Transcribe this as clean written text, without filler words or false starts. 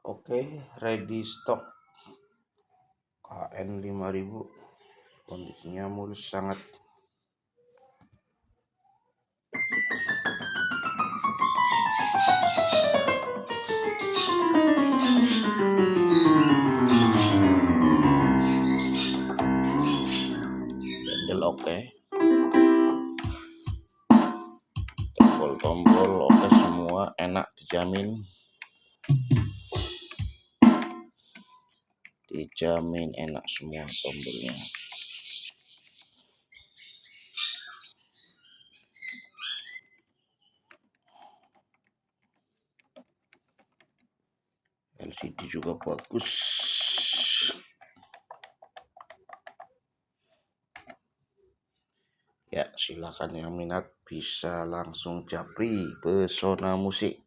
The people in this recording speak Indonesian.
Oke, ready stock KN 5000. Kondisinya mulus sangat. Handle oke. Tombol-tombol oke semua, enak dijamin. Dijamin enak semua tombolnya. LCD juga bagus. Ya, silakan yang minat bisa langsung japri Pesona Musik.